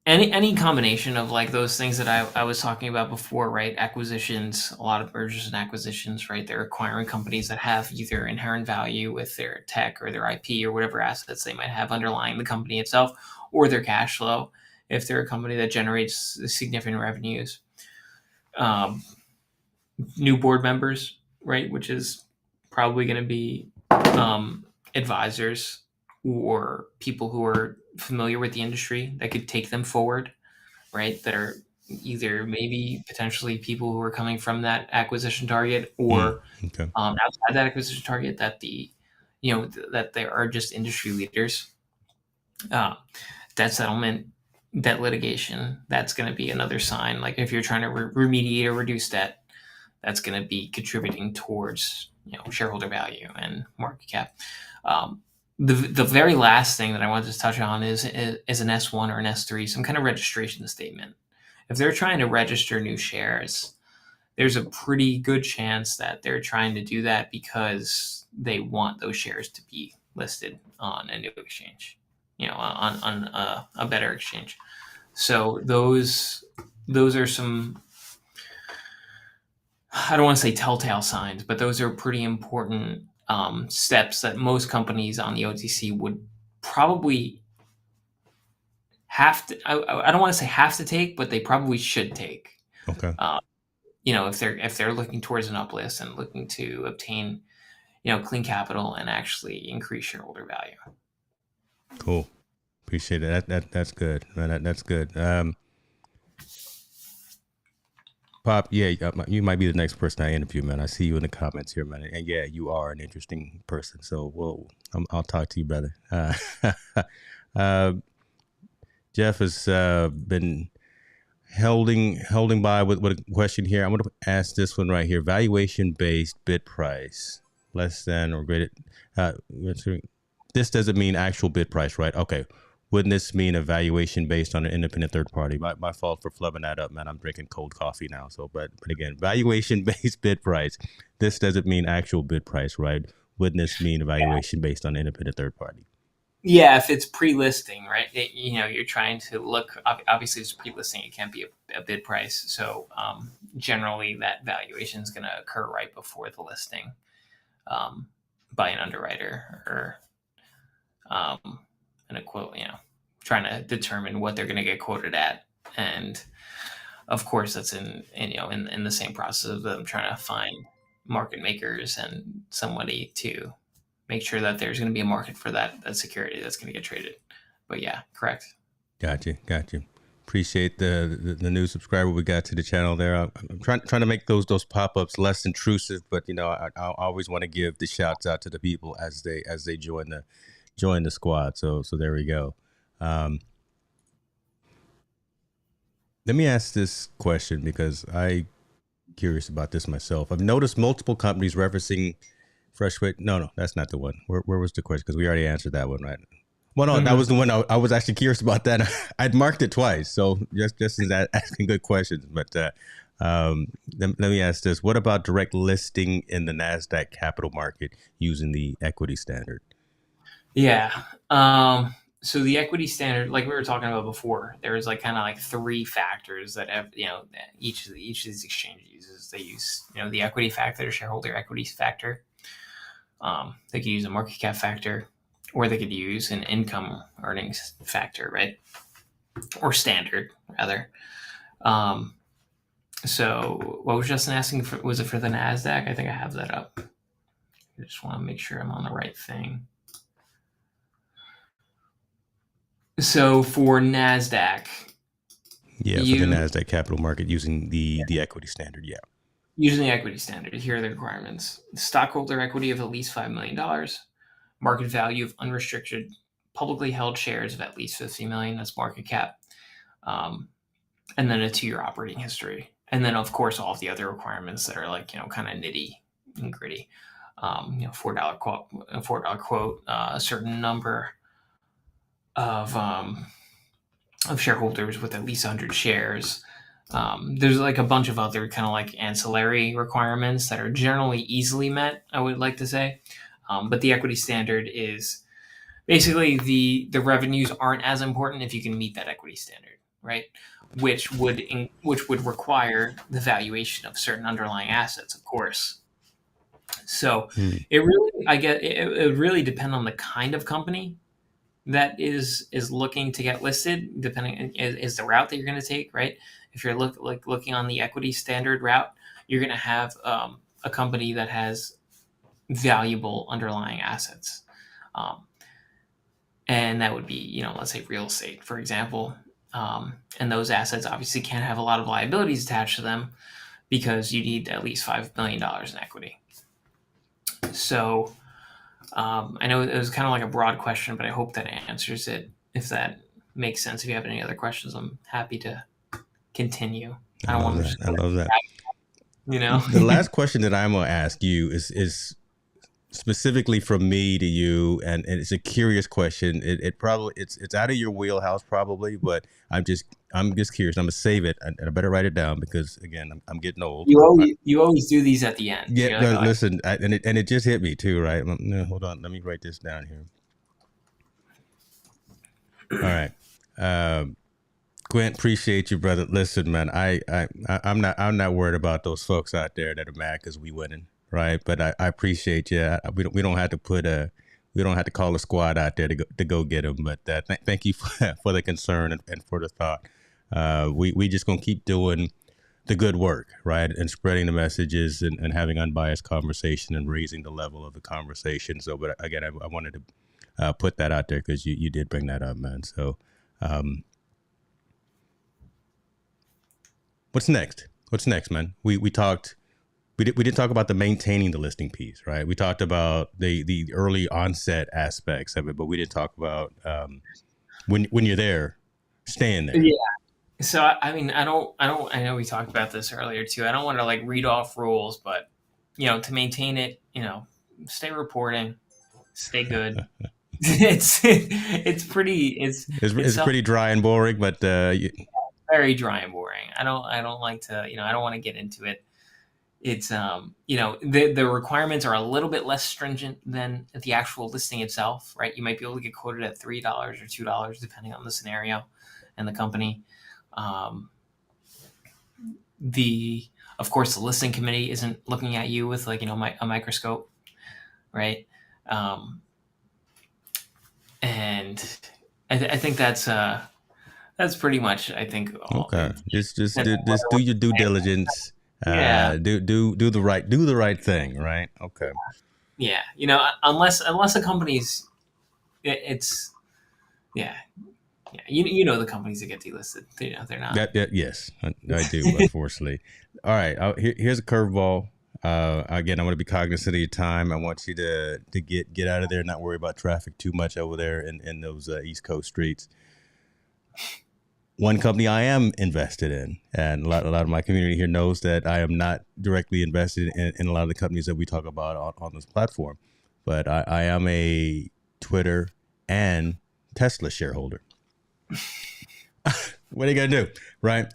any combination of like those things that I was talking about before, right? Acquisitions, a lot of mergers and acquisitions, right? They're acquiring companies that have either inherent value with their tech or their IP or whatever assets they might have underlying the company itself, or their cash flow if they're a company that generates significant revenues. Um, New board members, right? Which is probably going to be advisors or people who are familiar with the industry that could take them forward, right? That are either maybe potentially people who are coming from that acquisition target, or Okay. outside that acquisition target, that that they are just industry leaders. Uh, Debt settlement, debt litigation, that's going to be another sign. Like if you're trying to remediate or reduce debt, that's going to be contributing towards shareholder value and market cap. The very last thing that I wanted to touch on is an S1 or an S3, some kind of registration statement. If they're trying to register new shares, there's a pretty good chance that they're trying to do that because they want those shares to be listed on a new exchange, on a better exchange. So those are some, I don't want to say telltale signs, but those are pretty important steps that most companies on the OTC would probably have to. I don't want to say have to take, but they probably should take. Okay. If they're looking towards an uplist and looking to obtain, clean capital and actually increase shareholder value. Cool. Appreciate it. That's good. That's good. Pop, yeah, you might be the next person I interview, man. I see you in the comments here, man. And yeah, you are an interesting person. So, I'll talk to you, brother. Jeff has been holding by with a question here. I'm going to ask this one right here. Valuation-based bid price, less than or greater. This doesn't mean actual bid price, right? Okay. Wouldn't this mean a valuation based on an independent third party? My fault for flubbing that up, man. I'm drinking cold coffee now. So, but again, valuation based bid price. This doesn't mean actual bid price, right? Wouldn't this mean a valuation based on an independent third party? Yeah, if it's pre-listing, right? You're trying to look. Obviously, it's pre-listing. It can't be a bid price. So generally, that valuation is going to occur right before the listing by an underwriter or and a quote, trying to determine what they're going to get quoted at. And of course, that's in the same process of them trying to find market makers and somebody to make sure that there's going to be a market for that security that's going to get traded. But yeah, correct. Gotcha. Appreciate the new subscriber we got to the channel there. I'm trying to make those pop-ups less intrusive, but I always want to give the shouts out to the people as they join the squad. So there we go. Let me ask this question because I'm curious about this myself. I've noticed multiple companies referencing fresh weight. No, that's not the one. Where was the question? Because we already answered that one, right? Well, no, that was the one I was actually curious about. That I'd marked it twice, so just as asking good questions. But let me ask this: what about direct listing in the NASDAQ capital market using the equity standard? Yeah. So the equity standard, like we were talking about before, there's kind of three factors that have, each of these exchanges uses. They use, the equity factor, the shareholder equity factor. They could use a market cap factor, or they could use an income earnings factor, right? Or standard, rather. So what was Justin asking for? Was it for the NASDAQ? I think I have that up. I just want to make sure I'm on the right thing. So for NASDAQ. Yeah, for the NASDAQ capital market using the equity standard, yeah. Using the equity standard, here are the requirements. Stockholder equity of at least $5 million. Market value of unrestricted publicly held shares of at least 50 million. That's market cap. And then a 2-year operating history. And then, of course, all of the other requirements that are kind of nitty and gritty. $4 quote, a certain number of shareholders with at least 100 shares. There's a bunch of other kind of ancillary requirements that are generally easily met, I would like to say. But the equity standard is basically the revenues aren't as important if you can meet that equity standard, right? Which would require the valuation of certain underlying assets, of course. So it would really depend on the kind of company that is looking to get listed, depending is the route that you're going to take, right? If you're looking on the equity standard route, you're going to have a company that has valuable underlying assets, and that would be let's say real estate, for example, and those assets obviously can't have a lot of liabilities attached to them because you need at least $5 million in equity. So I know it was kind of a broad question, but I hope that answers it. If that makes sense. If you have any other questions, I'm happy to continue. I love that. You know, the last question that I'm going to ask you is specifically from me to you, and it's a curious question. It probably it's out of your wheelhouse probably, but I'm just curious. I'm gonna save it, and I better write it down because again, I'm getting old. You always do these at the end. Yeah, You're like, no, oh, listen, and it just hit me too, right? No, hold on, let me write this down here. All right, Quint, appreciate you, brother. Listen, man, I'm not worried about those folks out there that are mad because we winning, right? But I appreciate you. We don't have to we don't have to call a squad out there to go get them. But thank you for the concern and for the thought. We just gonna keep doing the good work, right, and spreading the messages and having unbiased conversation and raising the level of the conversation. So, but again, I wanted to put that out there because you did bring that up, man. So. What's next? What's next, man? We talked. We didn't talk about the maintaining the listing piece, right? We talked about the early onset aspects of it, but we didn't talk about when you're there, staying there. yeah. So I mean, I know we talked about this earlier too. I don't want to like read off rules, but to maintain it, stay reporting, stay good. It's pretty It's pretty dry and boring, but very dry and boring. I don't like to, I don't want to get into it. It's the requirements are a little bit less stringent than the actual listing itself, right? You might be able to get quoted at $3 or $2 depending on the scenario and the company. Of course the listing committee isn't looking at you with like a microscope, right? And I think that's pretty much, I think. Okay, just do your due diligence. Yeah. Do the right thing, right? Okay. Yeah, unless a company's, it's yeah. The companies that get delisted, they're not. Yes, I do. Unfortunately. All right. Here's a curveball. Again, I want to be cognizant of your time. I want you to get out of there, not worry about traffic too much over there in those East Coast streets. One company I am invested in, and a lot of my community here knows that I am not directly invested in a lot of the companies that we talk about on this platform, but I am a Twitter and Tesla shareholder. What are you gonna do, right?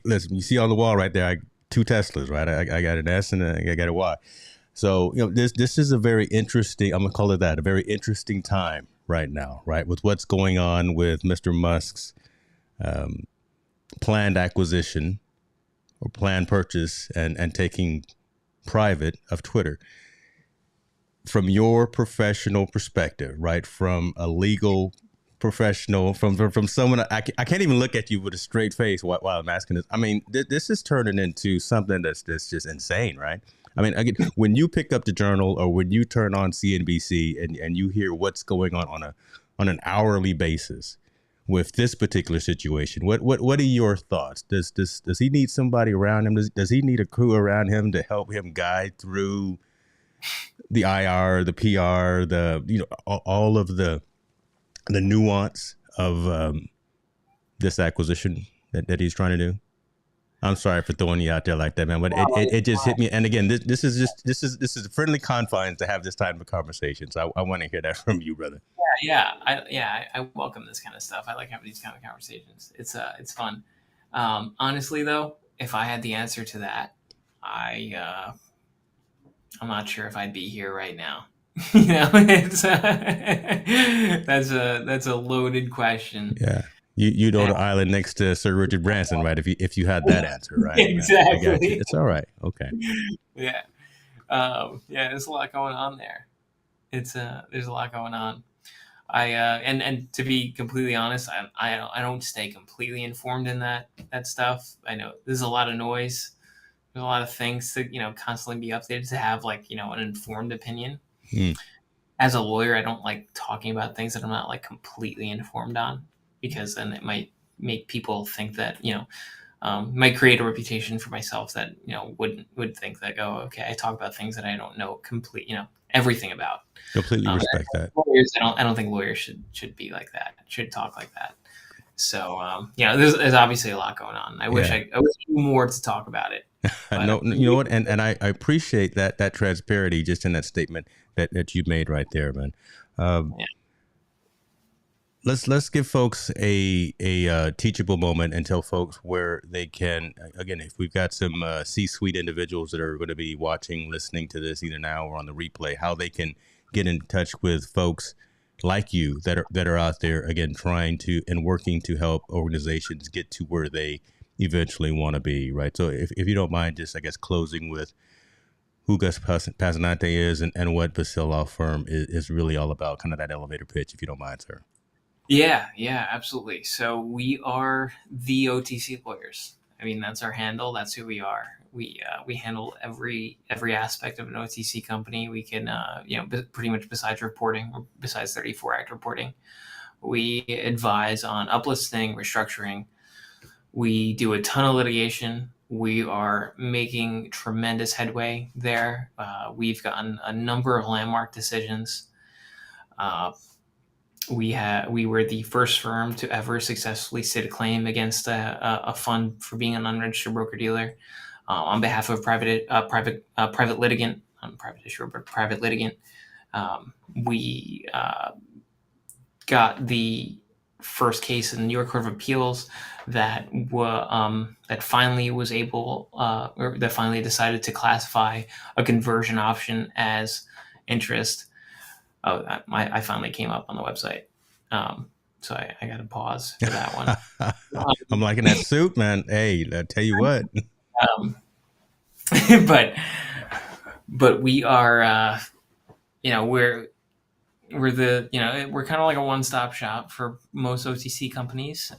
Listen, you see on the wall right there, two Teslas, right? I got an S and I got a Y. So this is a very interesting. I'm gonna call it that, a very interesting time right now, right? With what's going on with Mr. Musk's planned acquisition or planned purchase and taking private of Twitter. From your professional perspective, right? From a legal professional, from someone, I can't even look at you with a straight face while I'm asking this. I mean, this is turning into something that's just insane, right? I mean, again, when you pick up the Journal or when you turn on CNBC and you hear what's going on an hourly basis with this particular situation, what are your thoughts? Does he need somebody around him? Does he need a crew around him to help him guide through the IR, the PR, all of the nuance of this acquisition that he's trying to do? I'm sorry for throwing you out there like that, man, but it just hit me. And again, this is friendly confines to have this type of conversation. So I want to hear that from you, brother. I welcome this kind of stuff. I like having these kind of conversations. It's fun. Honestly, though, if I had the answer to that, I'm not sure if I'd be here right now. It's that's a loaded question. Yeah. You'd own an island next to Sir Richard Branson, right? If you had that answer, right? Exactly. I got you. It's all right. Okay. Yeah. There's a lot going on there. There's a lot going on. And to be completely honest, I don't stay completely informed in that stuff. I know there's a lot of noise. There's a lot of things to constantly be updated to have an informed opinion. As a lawyer, I don't like talking about things that I'm not completely informed on, because then it might make people think that might create a reputation for myself that would think that, oh, okay, I talk about things that I don't know everything about. Completely respect that. Lawyers, I don't think lawyers should be like that. Should talk like that. So there's obviously a lot going on. I wish I knew more to talk about it. No, you know what? And I appreciate that transparency just in that statement. that you made right there, man. Um, Yeah. let's give folks a teachable moment and tell folks where they can. Again, if we've got some C-suite individuals that are going to be watching, listening to this either now or on the replay, how they can get in touch with folks like you that are out there, again, trying to and working to help organizations get to where they eventually want to be, right? So if you don't mind, just I guess closing with who Gus Passanante is and what Basile Law Firm is really all about, kind of that elevator pitch, if you don't mind, sir. Yeah, yeah, absolutely. So we are the OTC lawyers. I mean, that's our handle. That's who we are. We handle every aspect of an OTC company. We can pretty much besides reporting, or besides 34 Act reporting, we advise on uplisting, restructuring. We do a ton of litigation. We are making tremendous headway there. We've gotten a number of landmark decisions. We were the first firm to ever successfully state a claim against a fund for being an unregistered broker dealer on behalf of private litigant, not private issuer, but private litigant. We got the first case in the New York Court of Appeals that finally was able, or that finally decided to classify a conversion option as interest. Oh, I finally came up on the website. So I got to pause for that one. I'm liking that suit, man. Hey, I tell you what. But we are, we're we're kind of like a one-stop shop for most OTC companies.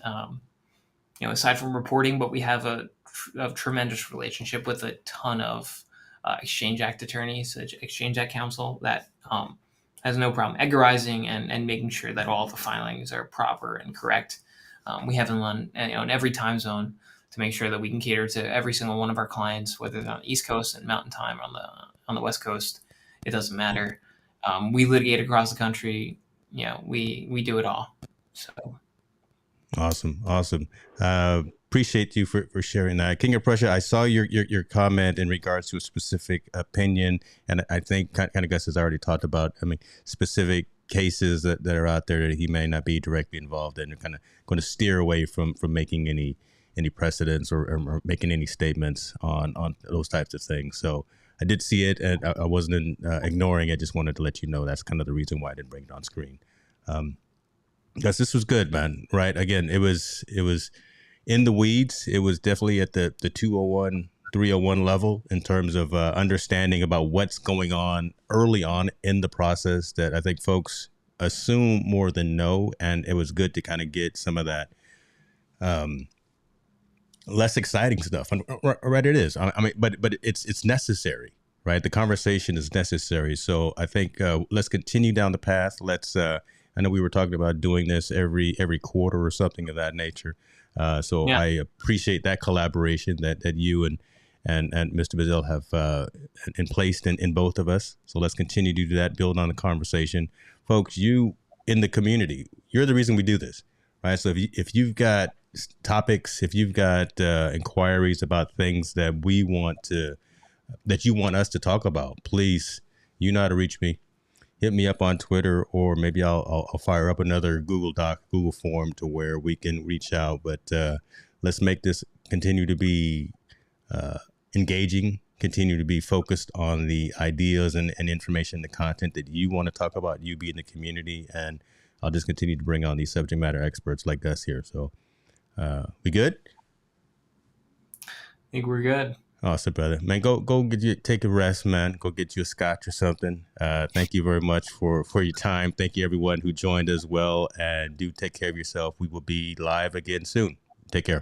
Aside from reporting, but we have a tremendous relationship with a ton of Exchange Act attorneys, Exchange Act counsel that has no problem Edgarizing and making sure that all the filings are proper and correct. We have them on in every time zone to make sure that we can cater to every single one of our clients, whether they're on the East Coast and Mountain Time on the West Coast. It doesn't matter. We litigate across the country. We do it all. So awesome. Appreciate you for sharing that. King of Prussia, I saw your comment in regards to a specific opinion, and I think kind of Gus has already talked about, specific cases that are out there that he may not be directly involved in, and kind of going to steer away from making any precedents or making any statements on those types of things. So I did see it, and I wasn't ignoring it. Just wanted to let you know that's kind of the reason why I didn't bring it on screen. Gus, this was good, man. Right? Again, it was in the weeds. It was definitely at the 201, 301 level in terms of understanding about what's going on early on in the process that I think folks assume more than know. And it was good to kind of get some of that less exciting stuff. Right, it is. But it's necessary, right? The conversation is necessary. So I think let's continue down the path. I know we were talking about doing this every quarter or something of that nature. So yeah. I appreciate that collaboration that you and Mr. Basile have in placed in both of us. So let's continue to do that, build on the conversation. Folks, you in the community, you're the reason we do this, right? So if you've got topics, if you've got inquiries about things that you want us to talk about, please, you know how to reach me. Hit me up on Twitter, or maybe I'll fire up another Google form to where we can reach out. But let's make this continue to be engaging, continue to be focused on the ideas and information, the content that you want to talk about, you be in the community. And I'll just continue to bring on these subject matter experts like us here. So we good? I think we're good. Awesome, brother. Man, go take a rest, man. Go get you a scotch or something. Thank you very much for your time. Thank you, everyone who joined as well. And do take care of yourself. We will be live again soon. Take care.